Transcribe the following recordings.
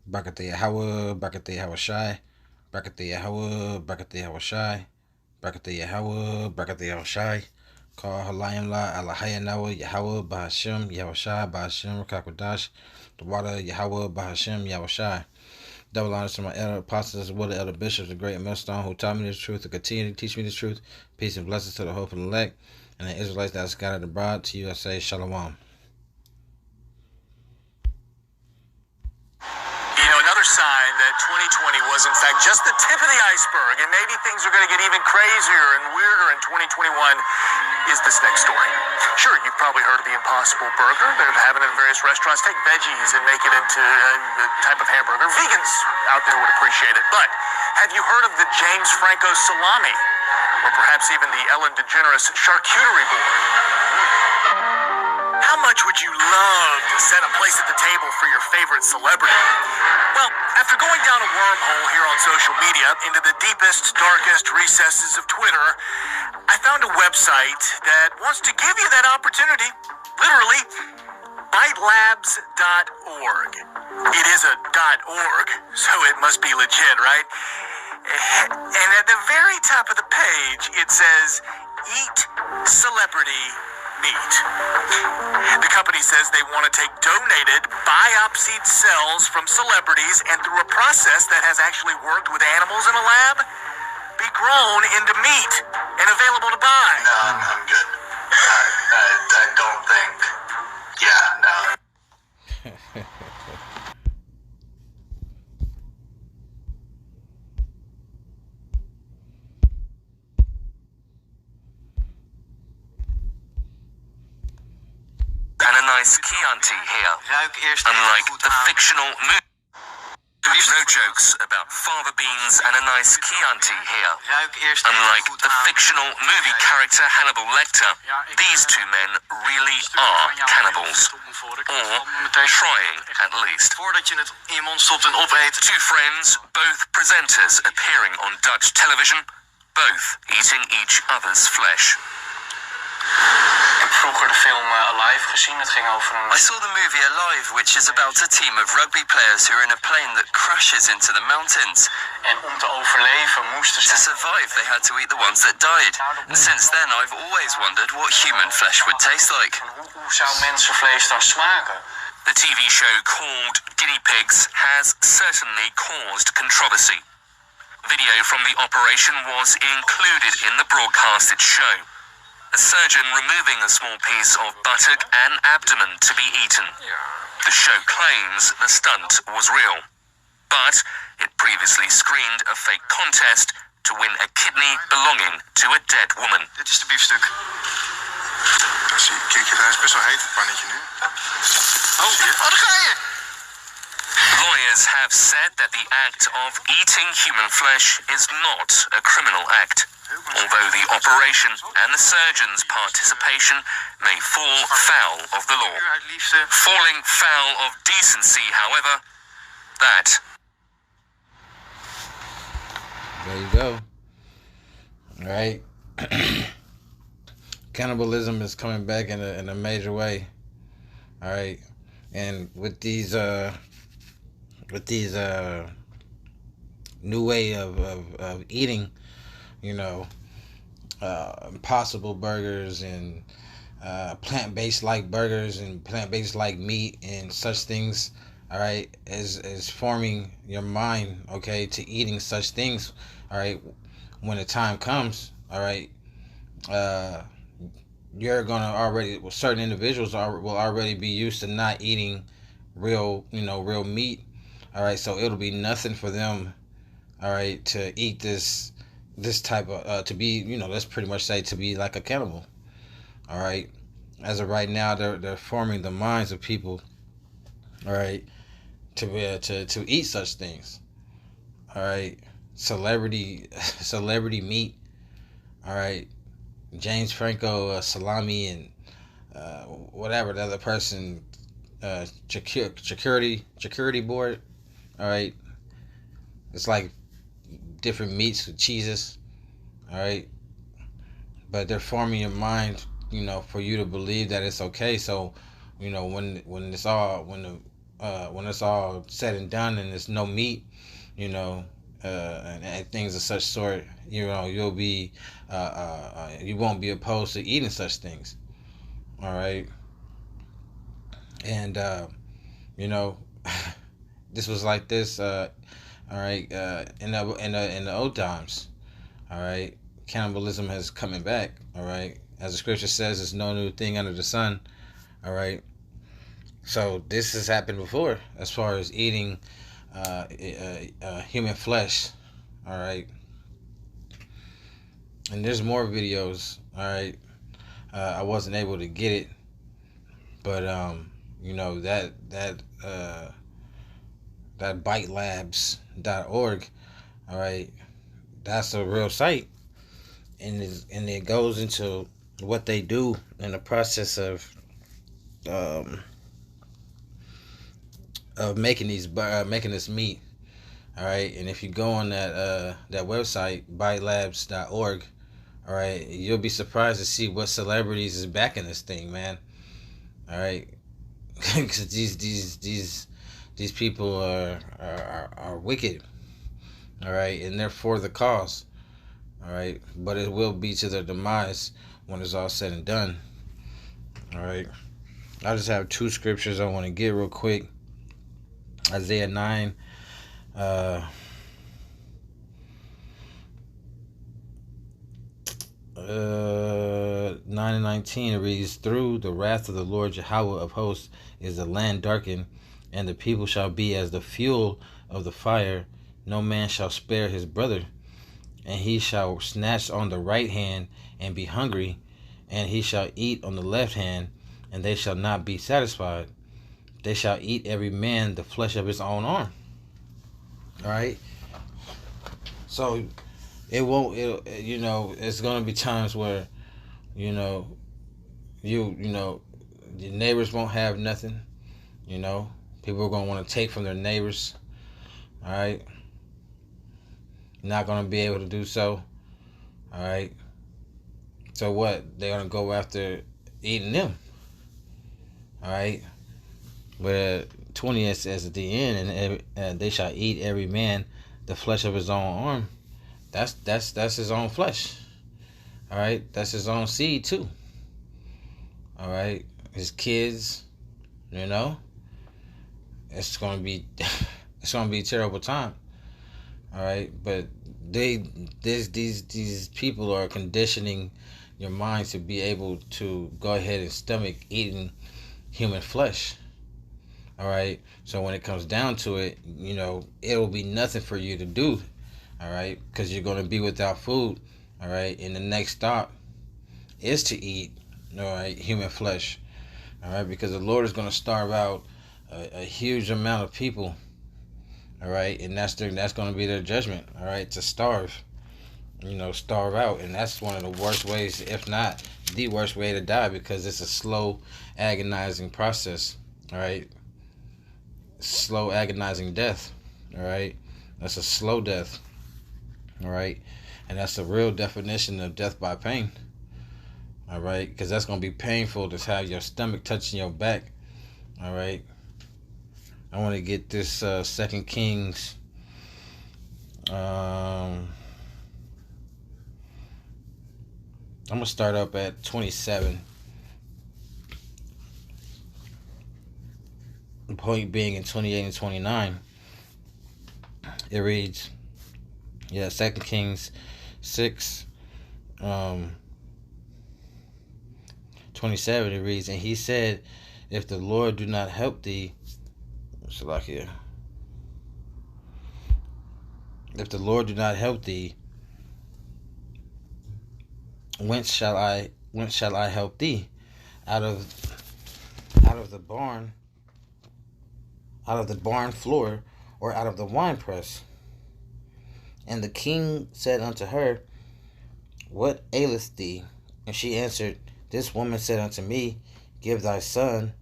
Brakate Yahweh, Brakate Yahweh Shai, Brakate Yahweh, Brakate Yahweh Shai, Brakate Yahweh, Brakate Yahweh Shai. Call Halayim La, Alahaya Nawa, Yahweh, Bahashem, Yahweh Shai, Bahashem, Kakwadash, the water, Yahweh, Bahashem, Yahweh Shai. Double honors to my elder apostles as well as elder bishops, the great millstone who taught me the truth to continue to teach me the truth. Peace and blessings to the hope of the elect and the Israelites that are scattered abroad. To you I say Shalom. Another sign that 2020 was in fact just the tip of the iceberg, and maybe things are going to get even crazier and weirder in 2021 is this next story. Sure, you've probably heard of the Impossible Burger. They're having it in various restaurants. Take veggies and make it into a type of hamburger. Vegans out there would appreciate it. But have you heard of the James Franco salami? Or perhaps even the Ellen DeGeneres charcuterie board? How much would you love to set a place at the table for your favorite celebrity? Well, after going down a wormhole here on social media into the deepest, darkest recesses of Twitter, I found a website that wants to give you that opportunity. Literally, bitelabs.org. It is a .org, so it must be legit, right? And at the very top of the page, it says, "Eat celebrity meat." The company says they want to take donated, biopsied cells from celebrities and through a process that has actually worked with animals in a lab, be grown into meat and available to buy. No, I'm good. I don't think. Yeah, no. And a nice Chianti here. Unlike the fictional movie. No jokes about fava beans and a nice Chianti here. Unlike the fictional movie character Hannibal Lecter, these two men really are cannibals. Or trying, at least. Voordat je het in je mond stopt en opeet. Two friends, both presenters appearing on Dutch television, both eating each other's flesh. Ik heb vroeger de film Alive gezien. Het ging over een... I saw the movie Alive, which is about a team of rugby players who are in a plane that crashes into the mountains. En om te overleven moesten To ze... survive, they had to eat the ones that died. And since then, I've always wondered what human flesh would taste like. Hoe zou mensenvlees dan smaken? The TV show called Guinea Pigs has certainly caused controversy. Video from the operation was included in the broadcasted show. A surgeon removing a small piece of buttock and abdomen to be eaten. The show claims the stunt was real, but it previously screened a fake contest to win a kidney belonging to a dead woman. Dit is de biefstuk. Kijk, hij is best wel heet, het pannetje nu. Oh, daar ga je! Lawyers have said that the act of eating human flesh is not a criminal act, although the operation and the surgeon's participation may fall foul of the law. Falling foul of decency, however, that... There you go. All right. Cannibalism is coming back in a major way. All right. And with these new way of eating, you know, Impossible Burgers and plant-based like burgers and plant-based like meat and such things, all right, is forming your mind, okay, to eating such things, all right, when the time comes, all right, you're gonna already, certain individuals will already be used to not eating real meat, all right, so it'll be nothing for them, all right, to eat this type of to be, let's pretty much say to be like a cannibal, all right. As of right now, they're forming the minds of people, all right, to eat such things, all right. Celebrity meat, all right. James Franco salami and whatever the other person charcuterie board, all right. It's like different meats with cheeses, all right. But they're forming your mind, for you to believe that it's okay. So, when when it's all said and done and there's no meat, and things of such sort, you'll be you won't be opposed to eating such things. All right, and this was like this. All right, in the old times. All right, cannibalism is coming back. All right, as the scripture says, there's no new thing under the sun. All right, so this has happened before as far as eating human flesh. All right, and there's more videos. All right, I wasn't able to get it, but that bitelabs.org. All right, that's a real site, and it goes into what they do in the process of making this meat. All right, and if you go on that website bitelabs.org, all right, you'll be surprised to see what celebrities is backing this thing, man. All right, because these people are wicked. All right, and they're for the cause. All right, but it will be to their demise when it's all said and done. All right, I just have two scriptures I want to get real quick. Isaiah 9. 9 and 19, it reads, "Through the wrath of the Lord Yahweh of hosts is the land darkened, and the people shall be as the fuel of the fire. No man shall spare his brother, and he shall snatch on the right hand and be hungry, and he shall eat on the left hand, and they shall not be satisfied. They shall eat every man the flesh of his own arm." All right. So it's going to be times where, your neighbors won't have nothing. People are going to want to take from their neighbors. All right. Not going to be able to do so. All right. So what? They're going to go after eating them. All right. But 20 it says at the end, and they shall eat every man the flesh of his own arm. That's his own flesh. All right, that's his own seed too. All right, his kids. It's gonna be a terrible time. All right, but these people are conditioning your mind to be able to go ahead and stomach eating human flesh. All right, so when it comes down to it, it'll be nothing for you to do. All right, because you're going to be without food. All right, and the next stop is to eat, all right, human flesh. All right, because the Lord is going to starve out a huge amount of people. All right, and that's going to be their judgment. All right, to starve, starve out, and that's one of the worst ways, if not the worst way to die, because it's a slow, agonizing process. All right. Slow agonizing death. All right, that's a slow death. All right, and that's the real definition of death by pain. All right, because that's going to be painful to have your stomach touching your back. All right, I want to get this 2 Kings I'm going to start up at 27. The point being in 28 and 29, it reads, 2 Kings 6, 27, it reads, "And he said, if the Lord do not help thee," Salakia, "if the Lord do not help thee, whence shall I help thee? Out of the barn floor, or out of the winepress?" And the king said unto her, "What aileth thee?" And she answered, "This woman said unto me, Give thy son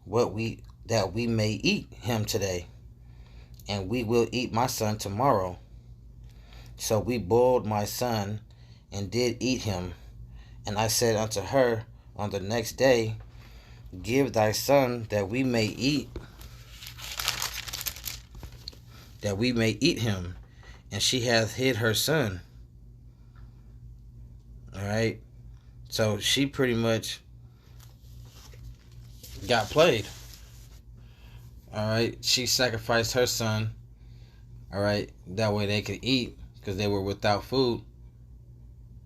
that we may eat him today, and we will eat my son tomorrow. So we boiled my son, and did eat him. And I said unto her on the next day, Give thy son that we may eat that we may eat him, and she hath hid her son. All right, so she pretty much got played. All right, she sacrificed her son. All right, that way they could eat because they were without food.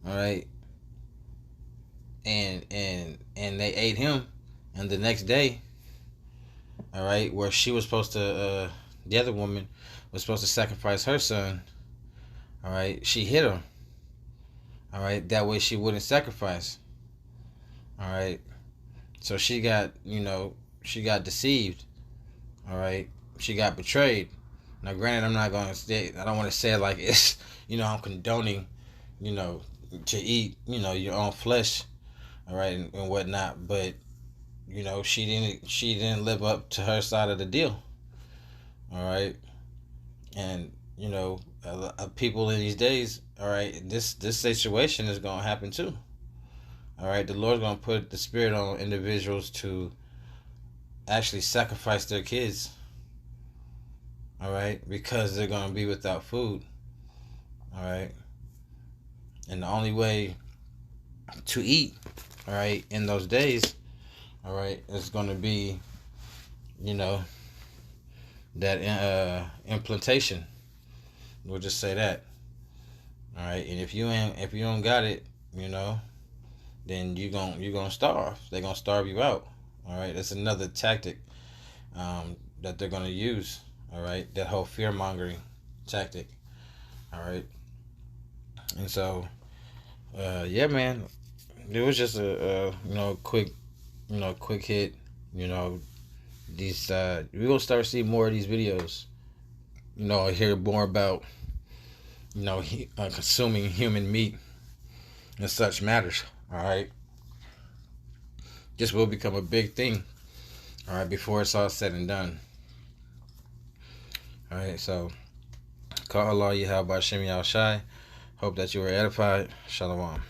All right, and they ate him, and the next day, all right, where she was supposed to, the other woman was supposed to sacrifice her son. All right, she hit him. All right, that way she wouldn't sacrifice. All right, so she got, she got deceived. All right, she got betrayed. Now, granted, I'm not gonna say, I don't want to say it like it's, I'm condoning, to eat, your own flesh, all right, and whatnot. But, she didn't live up to her side of the deal. All right, and people in these days, all right, this situation is gonna happen too. All right, the Lord's gonna put the spirit on individuals to actually sacrifice their kids. All right, because they're gonna be without food. All right, and the only way to eat, all right, in those days, all right, is gonna be, that implantation. We'll just say that. All right, and if you don't got it, then you're gonna starve. They're gonna starve you out. All right, that's another tactic that they're gonna use. All right, that whole fear mongering tactic. All right, and so, yeah, man, it was just a quick hit. These we're gonna start seeing more of these videos. Hear more about consuming human meat and such matters. All right, this will become a big thing. All right, before it's all said and done. All right, so call Allah Yahweh Shem Yahweh Shai. Hope that you were edified. Shalom.